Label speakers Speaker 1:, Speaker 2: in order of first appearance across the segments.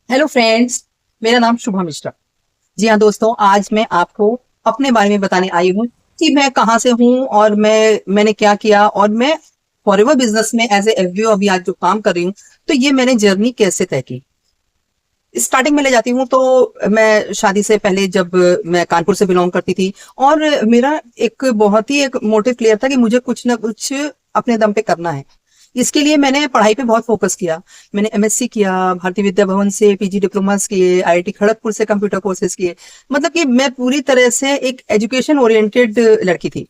Speaker 1: Hello friends, मेरा नाम शुभा मिश्रा। जी हाँ दोस्तों, आज मैं आपको अपने बारे में बताने आई हूँ कि मैं कहाँ से हूँ और मैंने क्या किया और मैं फॉरएवर बिजनेस में एज ए एफबीओ अभी आज जो काम कर रही हूँ, तो ये मैंने जर्नी कैसे तय की। स्टार्टिंग में ले जाती हूँ तो मैं शादी से पहले जब मैं कानपुर से बिलोंग करती थी और मेरा एक बहुत ही एक मोटिव क्लियर था कि मुझे कुछ ना कुछ अपने दम पे करना है। इसके लिए मैंने पढ़ाई पे बहुत फोकस किया। मैंने एमएससी किया, भारतीय विद्या भवन से पीजी डिप्लोमास किए, आईआईटी खड़गपुर से कंप्यूटर कोर्सेज किए। मतलब कि मैं पूरी तरह से एक एजुकेशन ओरिएंटेड लड़की थी।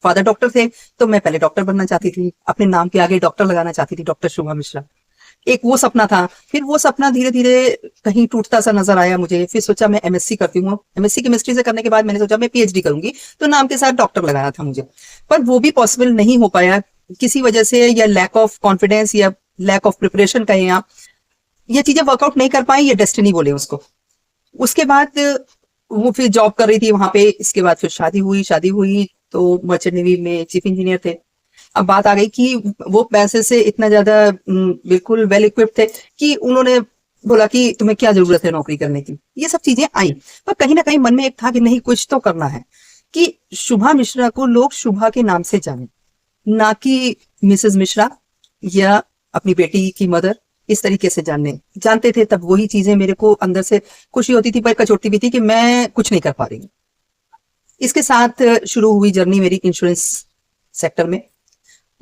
Speaker 1: फादर डॉक्टर थे, तो मैं पहले डॉक्टर बनना चाहती थी, अपने नाम के आगे डॉक्टर लगाना चाहती थी, डॉक्टर शुभा मिश्रा। एक वो सपना था। फिर वो सपना धीरे धीरे कहीं टूटता सा नजर आया मुझे। फिर सोचा मैं एमएससी करती हूँ। एमएससी केमिस्ट्री से करने के बाद मैंने सोचा मैं पीएचडी करूंगी, तो नाम के साथ डॉक्टर लगाना था मुझे। पर वो भी पॉसिबल नहीं हो पाया किसी वजह से, या लैक ऑफ कॉन्फिडेंस या लैक ऑफ प्रिपरेशन कहें आप। ये चीजें वर्कआउट नहीं कर पाई, ये डेस्टिनी बोले उसको। उसके बाद वो फिर जॉब कर रही थी वहां पे। इसके बाद फिर शादी हुई तो मर्चेंट नेवी में चीफ इंजीनियर थे। अब बात आ गई कि वो पैसे से इतना ज्यादा बिल्कुल वेल इक्विप्ड थे कि उन्होंने बोला कि तुम्हें क्या जरूरत है नौकरी करने की। ये सब चीजें आई, पर कहीं ना कहीं मन में एक था कि नहीं, कुछ तो करना है कि शुभा मिश्रा को लोग शुभा के नाम से जाने, ना कि मिसेस मिश्रा या अपनी बेटी की मदर इस तरीके से जानते थे। तब वही चीजें मेरे को अंदर से खुशी होती थी, पर कचोटती भी थी कि मैं कुछ नहीं कर पा रही हूँ। इसके साथ शुरू हुई जर्नी मेरी इंश्योरेंस सेक्टर में।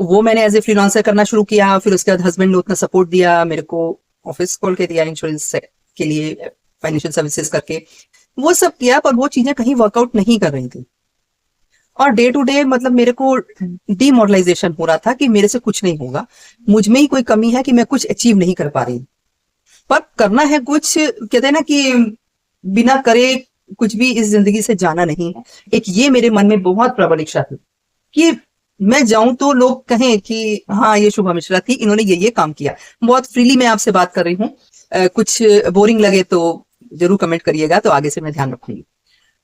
Speaker 1: वो मैंने एज ए फ्रीलांसर करना शुरू किया। फिर उसके बाद हस्बैंड ने उतना सपोर्ट दिया मेरे को, ऑफिस खोल के दिया इंश्योरेंस के लिए, फाइनेंशियल सर्विसेज करके वो सब किया। पर वो चीजें कहीं वर्कआउट नहीं कर रही थी और डे टू डे मतलब मेरे को डीमोरलाइजेशन हो रहा था कि मेरे से कुछ नहीं होगा, मुझ में ही कोई कमी है कि मैं कुछ अचीव नहीं कर पा रही। पर करना है कुछ, कहते हैं ना कि बिना करे कुछ भी इस जिंदगी से जाना नहीं है। एक ये मेरे मन में बहुत प्रबल इच्छा थी कि मैं जाऊं तो लोग कहें कि हाँ, ये शुभा मिश्रा थी, इन्होंने ये काम किया। बहुत फ्रीली मैं आपसे बात कर रही हूँ। कुछ बोरिंग लगे तो जरूर कमेंट करिएगा, तो आगे से मैं ध्यान रखूंगी।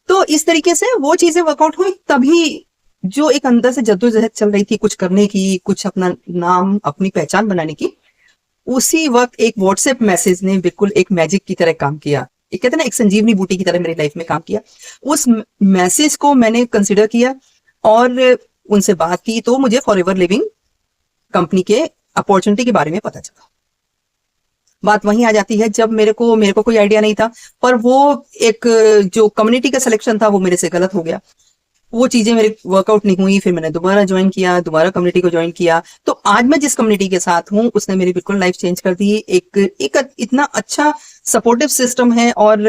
Speaker 1: तो इस तरीके से वो चीजें वर्कआउट हुई। तभी जो एक अंदर से जद्दोजहद चल रही थी कुछ करने की, कुछ अपना नाम अपनी पहचान बनाने की, उसी वक्त एक व्हाट्सएप मैसेज ने बिल्कुल एक मैजिक की तरह काम किया। एक कहते हैं ना, एक संजीवनी बूटी की तरह मेरी लाइफ में काम किया। उस मैसेज को मैंने कंसिडर किया और उनसे बात की, तो मुझे फॉरएवर लिविंग कंपनी के अपॉर्चुनिटी के बारे में पता चला। बात वहीं आ जाती है जब मेरे को कोई आइडिया नहीं था, पर वो एक जो कम्युनिटी का सिलेक्शन था वो मेरे से गलत हो गया। वो चीजें मेरे वर्कआउट नहीं हुई। फिर मैंने दोबारा ज्वाइन किया, दोबारा कम्युनिटी को ज्वाइन किया। तो आज मैं जिस कम्युनिटी के साथ हूँ उसने मेरी बिल्कुल लाइफ चेंज कर दी। एक इतना अच्छा सपोर्टिव सिस्टम है और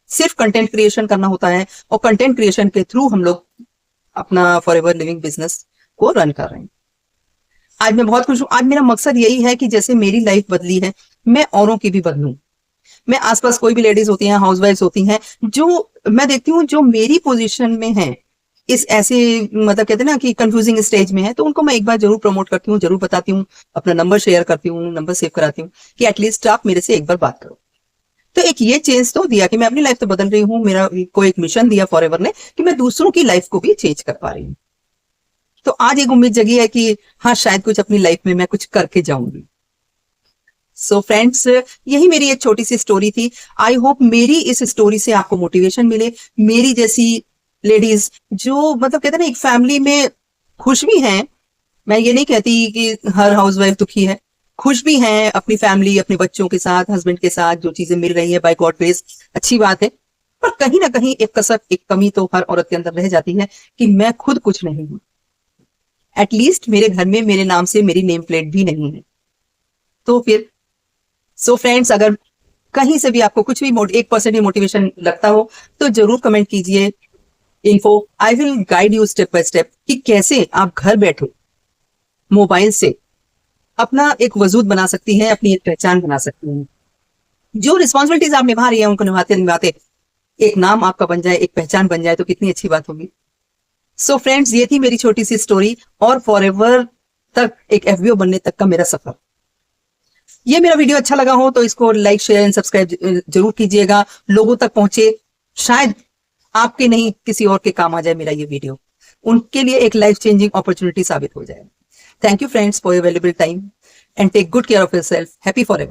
Speaker 1: सिर्फ कंटेंट क्रिएशन करना होता है, और कंटेंट क्रिएशन के थ्रू हम लोग अपना फॉरएवर लिविंग बिजनेस को रन कर रहे हैं। आज मैं बहुत खुश हूँ। आज मेरा मकसद यही है कि जैसे मेरी लाइफ बदली है, मैं औरों की भी बदलूं। मैं आसपास कोई भी लेडीज होती हैं, हाउसवाइफ्स होती हैं, जो मैं देखती हूँ जो मेरी पोजीशन में है, इस ऐसे मतलब कहते हैं ना कि कंफ्यूजिंग स्टेज में है, तो उनको मैं एक बार जरूर प्रमोट करती हूँ, जरूर बताती हूँ, अपना नंबर शेयर करती हूँ, नंबर सेव कराती हूँ कि एटलीस्ट आप मेरे से एक बार बात करो। तो एक ये चेंज तो दिया कि मैं अपनी लाइफ तो बदल रही हूँ। मेरा को एक मिशन दिया फॉरएवर ने कि मैं दूसरों की लाइफ को भी चेंज कर पा रही हूँ। तो आज एक उम्मीद जगी है कि हाँ, शायद कुछ अपनी लाइफ में मैं कुछ करके जाऊंगी। सो फ्रेंड्स, यही मेरी एक छोटी सी स्टोरी थी। आई होप मेरी इस स्टोरी से आपको मोटिवेशन मिले। मेरी जैसी लेडीज जो मतलब कहते हैं ना, एक फैमिली में खुश भी हैं। मैं ये नहीं कहती कि हर हाउसवाइफ दुखी है, खुश भी हैं अपनी फैमिली, अपने बच्चों के साथ, हस्बैंड के साथ, जो चीजें मिल रही है बाय गॉड ग्रेस, अच्छी बात है। पर कहीं ना कहीं एक कसक, एक कमी तो हर औरत के अंदर रह जाती है कि मैं खुद कुछ नहीं हूं। एटलीस्ट मेरे घर में मेरे नाम से मेरी नेम प्लेट भी नहीं है। तो फिर सो फ्रेंड्स, अगर कहीं से भी आपको कुछ भी 1% भी मोटिवेशन लगता हो तो जरूर कमेंट कीजिए info. I will guide you step by step कि कैसे आप घर बैठे मोबाइल से अपना एक वजूद बना सकती हैं, अपनी एक पहचान बना सकती हैं। जो रिस्पॉन्सिबिलिटीज आप निभा रही हैं उनको निभाते निभाते एक नाम आपका बन जाए, एक पहचान बन जाए, तो कितनी अच्छी बात होगी। सो फ्रेंड्स, ये थी मेरी छोटी सी स्टोरी और फॉरएवर तक एक एफबीओ बनने तक का मेरा सफर। ये मेरा वीडियो अच्छा लगा हो तो इसको लाइक शेयर एंड सब्सक्राइब जरूर कीजिएगा, लोगों तक पहुंचे। शायद आपके नहीं किसी और के काम आ जाए मेरा ये वीडियो, उनके लिए एक लाइफ चेंजिंग अपॉर्चुनिटी साबित हो जाए। Thank you friends for your valuable time and take good care of yourself. Happy forever.